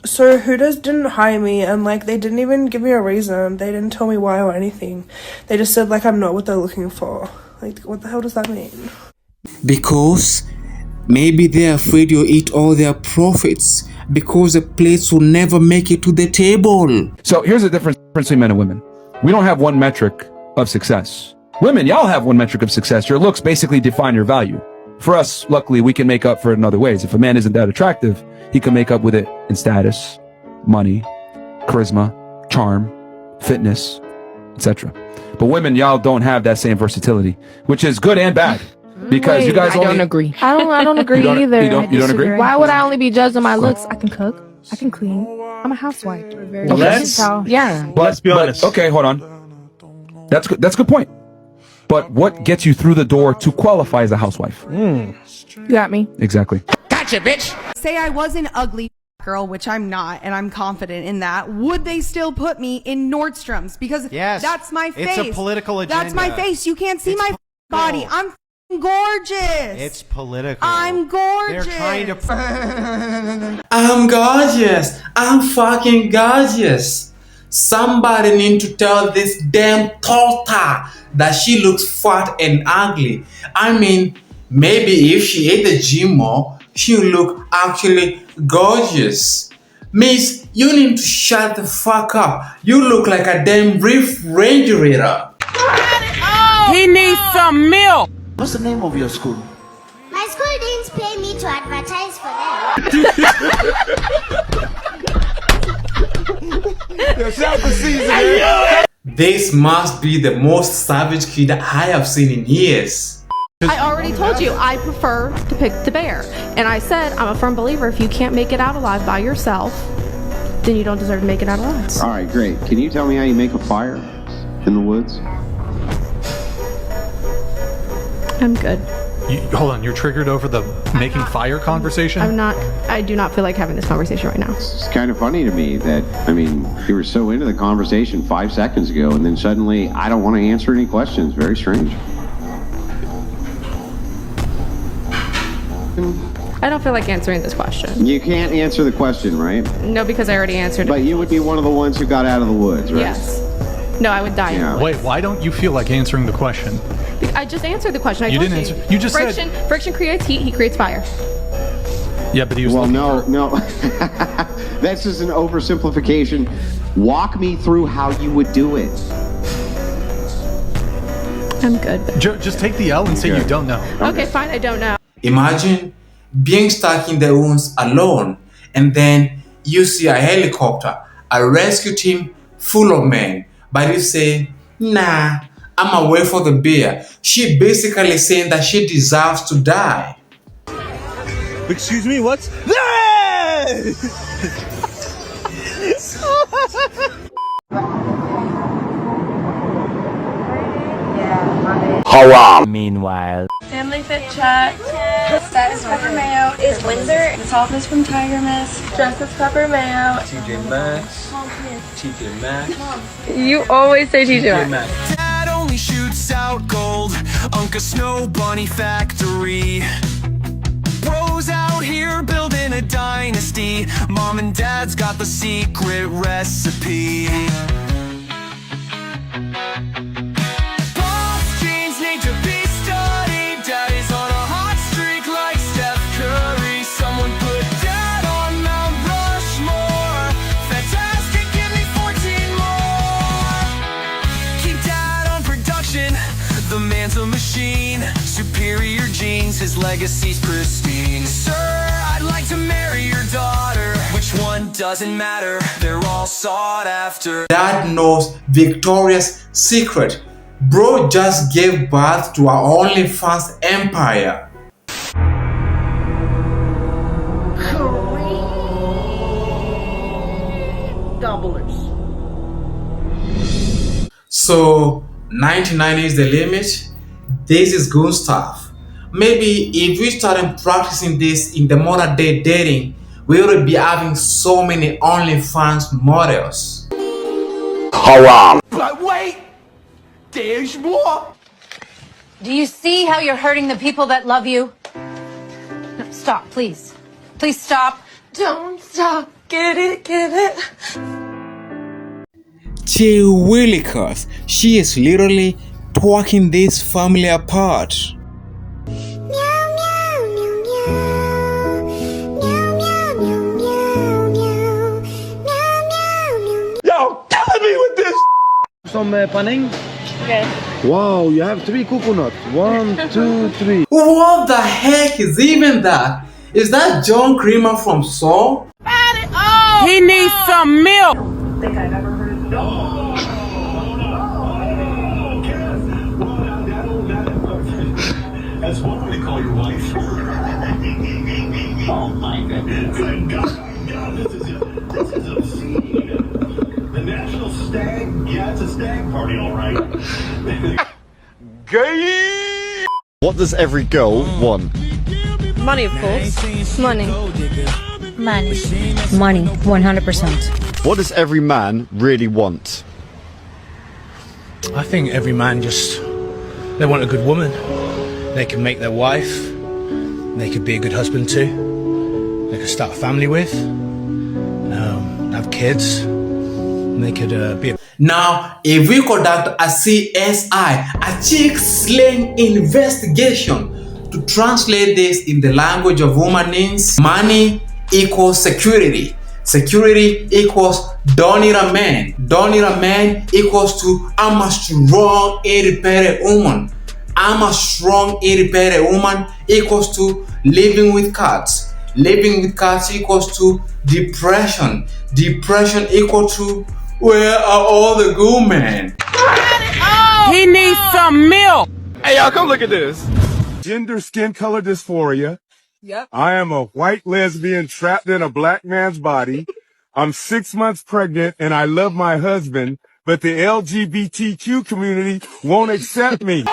So Hooters didn't hire me, and like they didn't even give me a reason. They didn't tell me why or anything. They just said like I'm not what they're looking for. Like what the hell does that mean? Because maybe they're afraid you'll eat all their profits because the plates will never make it to the table. So here's the difference between men and women. We don't have one metric of success. Women, y'all have one metric of success. Your looks basically define your value. For us, luckily, we can make up for it in other ways. If a man isn't that attractive, he can make up with it in status, money, charisma, charm, fitness, etc. But women, y'all don't have that same versatility, which is good and bad. Because you guys I don't agree. I don't agree You don't- either. you don't agree? Why would I only be judged on my looks? I can cook. I can clean. I'm a housewife. Well, that's- Yeah. Let's be honest. Okay, hold on. That's good. That's a good point. But what gets you through the door to qualify as a housewife? You got me. Exactly. Gotcha, bitch. Say I was an ugly girl, which I'm not, and I'm confident in that. Would they still put me in Nordstrom's? Because that's my face. It's a political agenda. That's my face. You can't see my body. I'm gorgeous. It's political. I'm gorgeous. They're trying to. I'm gorgeous. I'm fucking gorgeous. Somebody need to tell this damn torta that she looks fat and ugly. I mean, maybe if she ate the gym more, she'll look actually gorgeous. Miss, you need to shut the fuck up. You look like a damn refrigerator. He needs some milk. What's the name of your school? My school didn't pay me to advertise for them. This must be the most savage kid I have seen in years. I already told you I prefer to pick the bear. And I said I'm a firm believer if you can't make it out alive by yourself, then you don't deserve to make it out alive. All right, great. Can you tell me how you make a fire in the woods? I'm good. Hold on, you're triggered over the making fire conversation? I do not feel like having this conversation right now. It's kind of funny to me that, I mean, you were so into the conversation 5 seconds ago, and then suddenly I don't want to answer any questions. Very strange. I don't feel like answering this question. You can't answer the question, right? No, because I already answered it. But you would be one of the ones who got out of the woods, right? Yes. No, I would die. Yeah. Wait, why don't you feel like answering the question? I just answered the question. You didn't answer. You just said friction creates heat. He creates fire. Yeah, but he was. Well, no. That's just an oversimplification. Walk me through how you would do it. I'm good. Just take the L and say you don't know. Okay, fine. I don't know. Imagine being stuck in the woods alone, and then you see a helicopter, a rescue team full of men, but you say, nah, I'm away for the beer. She basically saying that she deserves to die. Excuse me, what? Haram. Meanwhile. Family fit check. Status pepper mayo. Is Windsor. Top is from Tiger Mist. Dress is pepper mayo. TJ Maxx. TJ Maxx. You always say TJ Maxx. Dad only shoots out gold. Unca Snow Bunny Factory. Bros out here building a dynasty. Mom and Dad's got the secret recipe. Superior genes, his legacy's pristine. Sir, I'd like to marry your daughter. Which one doesn't matter, they're all sought after. Dad knows Victoria's secret. Bro just gave birth to our OnlyFans empire. Doublers. So 99 is the limit. This is good stuff. Maybe if we started practicing this in the modern day dating, we would be having so many OnlyFans models. Haram. But wait, there's more. Do you see how you're hurting the people that love you? No, stop, please. Please stop. Don't stop. Get it, get it. Willikers, she is literally twerking this family apart. Yo, killing me with this. Some panning. Okay. Wow, you have 3 coconuts. 1, 2, 3. What the heck is even that? Is that John Creamer from Saw? He needs some milk. That's one way to call your wife. Oh my goodness. Good God, this is obscene. The National Stag, yeah, it's a stag party, all right. Gay. What does every girl want? Money, of course. Money. Money. Money, 100%. What does every man really want? I think every man they want a good woman. They can make their wife. They could be a good husband too. They could start a family with. Have kids. And they could be a... Now, if we conduct a CSI, a chick slaying investigation, to translate this in the language of woman means money equals security. Security equals donira man. Donira man equals to I'm a strong, independent woman. I'm a strong, independent woman equals to living with cats. Living with cats equals to depression. Depression equal to where are all the good men? He needs some milk. Hey, y'all, come look at this. Gender skin color dysphoria. Yep. I am a white lesbian trapped in a black man's body. I'm 6 months pregnant and I love my husband, but the LGBTQ community won't accept me.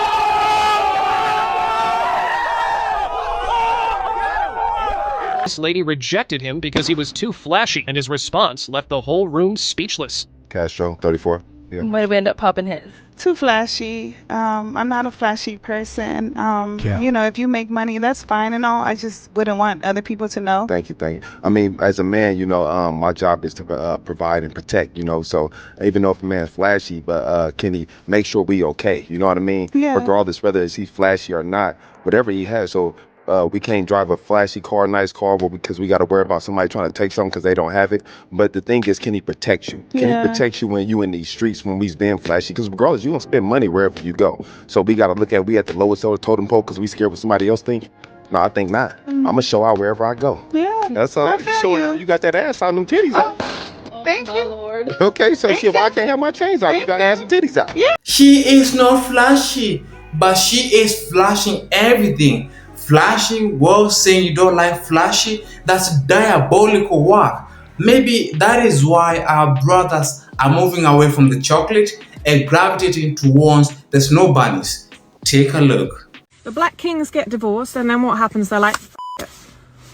This lady rejected him because he was too flashy, and his response left the whole room speechless. Castro, 34. Yeah. Why did we end up popping his? Too flashy. I'm not a flashy person. Yeah. You know, if you make money, that's fine and all. I just wouldn't want other people to know. Thank you. I mean, as a man, you know, my job is to provide and protect, you know, so even though if a man's flashy, but can he make sure we okay? You know what I mean? Yeah. Regardless whether he's flashy or not, whatever he has. So we can't drive a flashy car, nice car, because we got to worry about somebody trying to take something because they don't have it. But the thing is, can he protect you? Can he protect you when you in these streets, when we's being flashy? Because regardless, you don't spend money wherever you go. So we got to look at, we at the lowest of the totem pole because we scared what somebody else think. No, I think not. I'm going to show out wherever I go. Yeah. That's all. You got that ass out, them titties out. Thank you. Lord. Okay, so shit, why I can't have my chains out? You got ass and titties out. Yeah. She is not flashy, but she is flashing everything. Flashing, well, saying you don't like flashy, that's diabolical work. Maybe that is why our brothers are moving away from the chocolate and gravitating towards the snow bunnies. Take a look. The Black Kings get divorced, and then what happens? They're like, F it.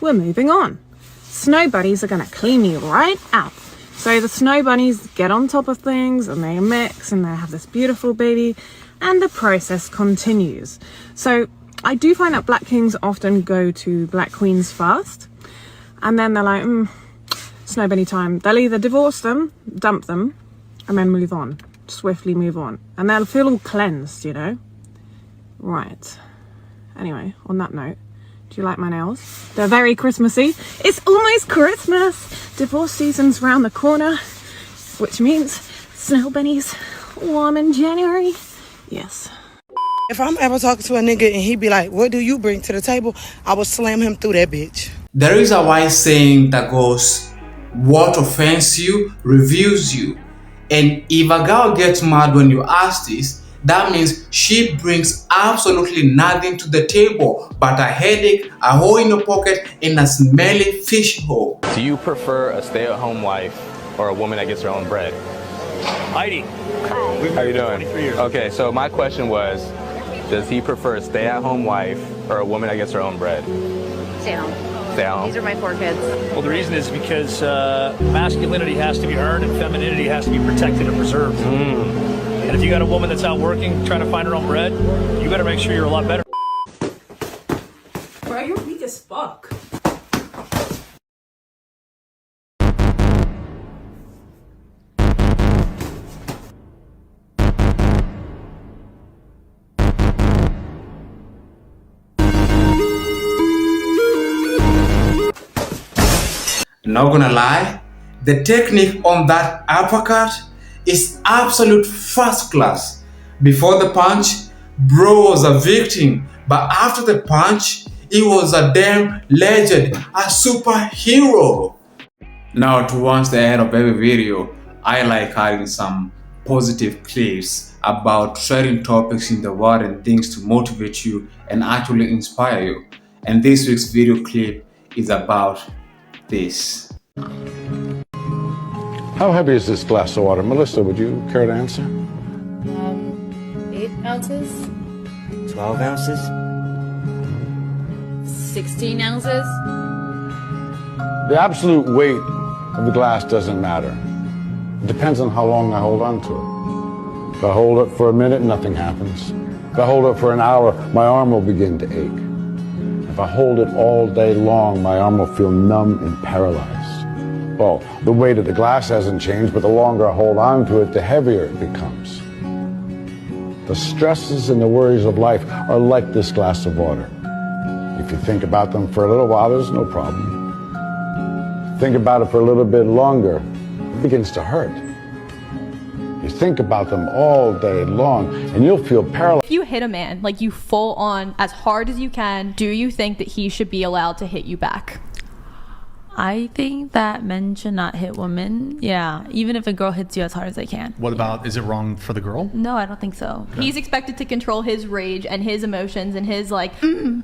We're moving on. Snow bunnies are gonna clean me right out. So the snow bunnies get on top of things and they mix and they have this beautiful baby, and the process continues. So I do find that Black Kings often go to Black Queens first, and then they're like, snow bunny time. They'll either divorce them, dump them, and then move on. Swiftly move on. And they'll feel all cleansed, you know? Right. Anyway, on that note, do you like my nails? They're very Christmassy. It's almost Christmas. Divorce season's round the corner, which means snow bunnies warm in January. Yes. If I'm ever talking to a nigga and he be like, what do you bring to the table? I will slam him through that bitch. There is a wise saying that goes, what offends you reveals you. And if a girl gets mad when you ask this, that means she brings absolutely nothing to the table but a headache, a hole in your pocket, and a smelly fish hole. Do you prefer a stay-at-home wife or a woman that gets her own bread? Heidi. How you doing? Okay, so my question was, does he prefer a stay-at-home wife or a woman that gets her own bread? Stay home. Stay home. These are my 4 kids. Well, the reason is because masculinity has to be earned and femininity has to be protected and preserved. And if you got a woman that's out working, trying to find her own bread, you better make sure you're a lot better. Bro, you're weak as fuck. not gonna lie, the technique on that uppercut is absolute first class. Before the punch, bro was a victim, but after the punch, he was a damn legend, a superhero. Now, towards the end of every video, I like adding some positive clips about trending topics in the world and things to motivate you and actually inspire you. And this week's video clip is about this. How heavy is this glass of water? Melissa, would you care to answer? 8 ounces. 12 ounces. 16 ounces. The absolute weight of the glass doesn't matter. It depends on how long I hold on to it. If I hold it for a minute, nothing happens. If I hold it for an hour, my arm will begin to ache. If I hold it all day long, my arm will feel numb and paralyzed. Well, the weight of the glass hasn't changed, but the longer I hold on to it, the heavier it becomes. The stresses and the worries of life are like this glass of water. If you think about them for a little while, there's no problem. Think about it for a little bit longer, it begins to hurt. You think about them all day long, and you'll feel paralyzed. If you hit a man, like you full on as hard as you can, do you think that he should be allowed to hit you back? I think that men should not hit women. Yeah, even if a girl hits you as hard as they can. What about, is it wrong for the girl? No, I don't think so. Okay. He's expected to control his rage and his emotions and his like,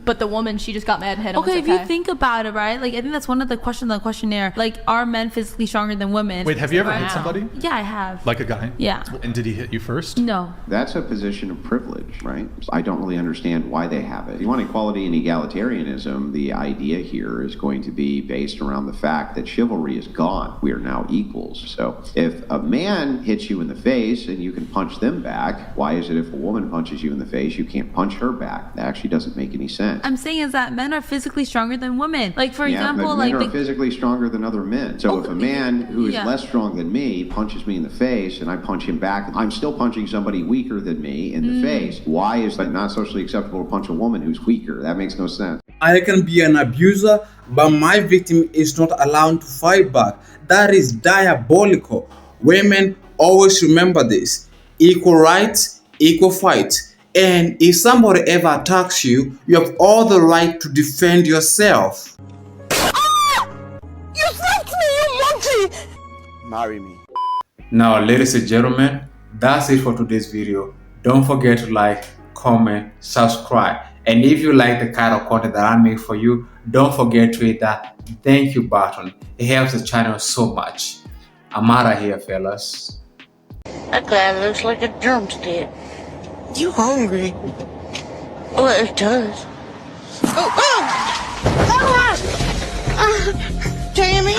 but the woman, she just got mad and hit him. Okay, if you think about it, right? Like, I think that's one of the questions on the questionnaire. Like, are men physically stronger than women? Wait, have you ever hit somebody? Yeah, I have. Like a guy? Yeah. And did he hit you first? No. That's a position of privilege, right? I don't really understand why they have it. If you want equality and egalitarianism, the idea here is going to be based around the fact that chivalry is gone. We are now equals. So if a man hits you in the face and you can punch them back, why is it if a woman punches you in the face, you can't punch her back? That actually doesn't make any sense. I'm saying is that men are physically stronger than women. Like, for example, but like men are physically stronger than other men. So if a man who is less strong than me punches me in the face and I punch him back, I'm still punching somebody weaker than me in the face. Why is that not socially acceptable to punch a woman who's weaker? That makes no sense. I can be an abuser, but my victim is not allowed to fight back. That is diabolical. Women, always remember this. Equal rights, equal fight. And if somebody ever attacks you, you have all the right to defend yourself. You slapped me, you monkey! Marry me. Now, ladies and gentlemen, that's it for today's video. Don't forget to like, comment, subscribe. And if you like the kind of content that I make for you, don't forget to hit that thank you button. It helps the channel so much. I'm out of here, fellas. That guy looks like a drumstick. You hungry? Well, it does. Tammy!